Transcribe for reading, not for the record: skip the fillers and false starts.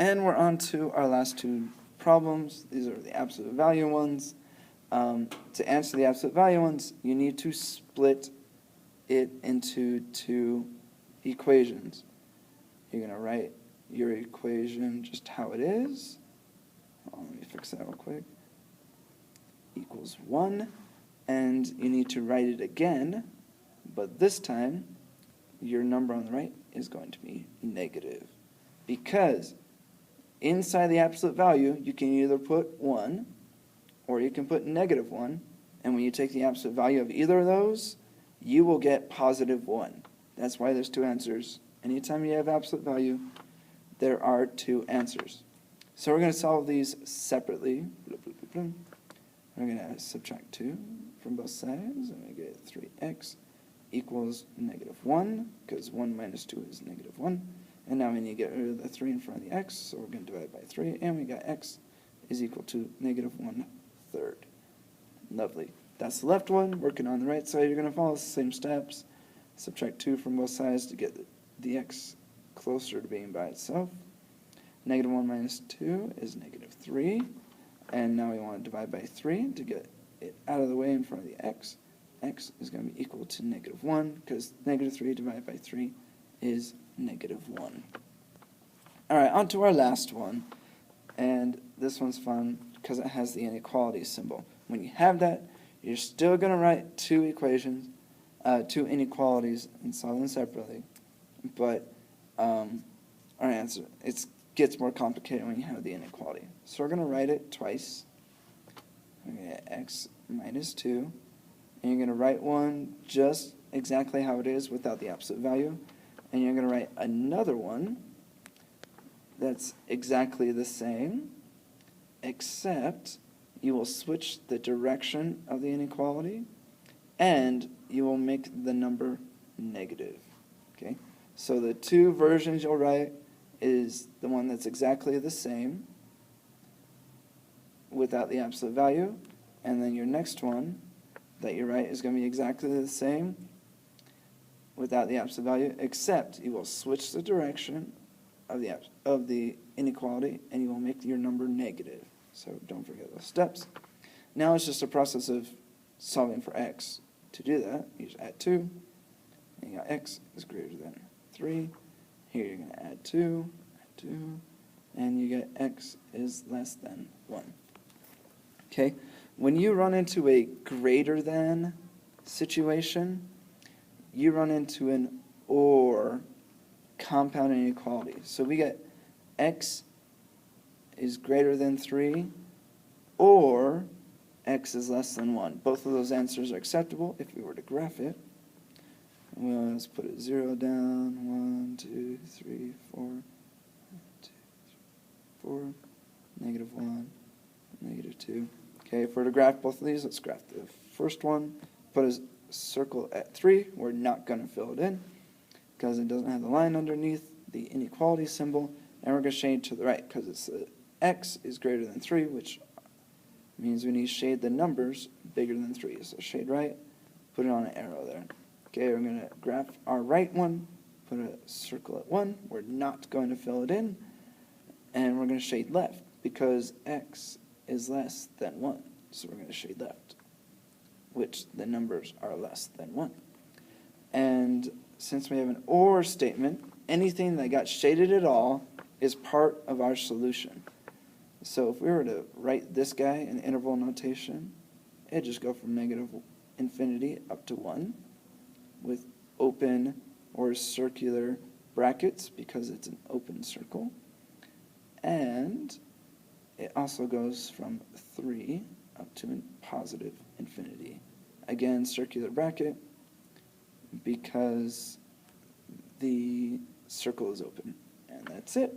And we're on to our last two problems. These are the absolute value ones. To answer the absolute value ones, you need to split it into two equations. You're going to write your equation just how it is. Let me fix that real quick. Equals 1. And you need to write it again, but this time your number on the right is going to be negative. Because inside the absolute value, you can either put 1 or you can put negative 1. And when you take the absolute value of either of those, you will get positive 1. That's why there's two answers. Anytime you have absolute value, there are two answers. So we're going to solve these separately. We're going to subtract 2 from both sides, and we get 3x equals negative 1, because 1 minus 2 is negative 1. And now we need to get rid of the 3 in front of the x, so we're going to divide by 3, and we got x is equal to negative 1/3. Lovely. That's the left one. Working on the right side, you're going to follow the same steps. Subtract 2 from both sides to get the x closer to being by itself. Negative 1 minus 2 is negative 3. And now we want to divide by 3 to get it out of the way in front of the x. X is going to be equal to negative 1, because negative 3 divided by 3 is negative 1. Alright, on to our last one. And this one's fun because it has the inequality symbol. When you have that, you're still going to write two equations, two inequalities, and solve them separately. But our answer, it gets more complicated when you have the inequality. So we're going to write it twice. We're going to get x minus 2. And you're going to write one just exactly how it is without the absolute value. And you're going to write another one that's exactly the same, except you will switch the direction of the inequality, and you will make the number negative. Okay? So the two versions you'll write is the one that's exactly the same without the absolute value, and then your next one that you write is going to be exactly the same without the absolute value, except you will switch the direction of the inequality, and you will make your number negative. So don't forget those steps. Now it's just a process of solving for x. To do that, you just add 2, and you got x is greater than 3. Here you're going to add 2, and you get x is less than 1. Okay? When you run into a greater than situation, you run into an or compound inequality. So we get x is greater than 3 or x is less than 1. Both of those answers are acceptable if we were to graph it. Well, let's put it 0 down, 1, 2, 3, 4, 1, 2, 3, 4, negative 1, negative 2. Okay, if we're to graph both of these, let's graph the first one. Put a circle at 3. We're not going to fill it in because it doesn't have the line underneath the inequality symbol. And we're going to shade to the right because it's x is greater than 3, which means we need to shade the numbers bigger than 3. So shade right, put it on an arrow there. Okay, we're going to graph our right one, put a circle at 1. We're not going to fill it in. And we're going to shade left because x is less than 1. So we're going to shade left, which the numbers are less than 1. And since we have an or statement, anything that got shaded at all is part of our solution. So if we were to write this guy in interval notation, it'd just go from negative infinity up to 1 with open or circular brackets because it's an open circle. And it also goes from 3 up to positive infinity. Again, circular bracket because the circle is open. And that's it.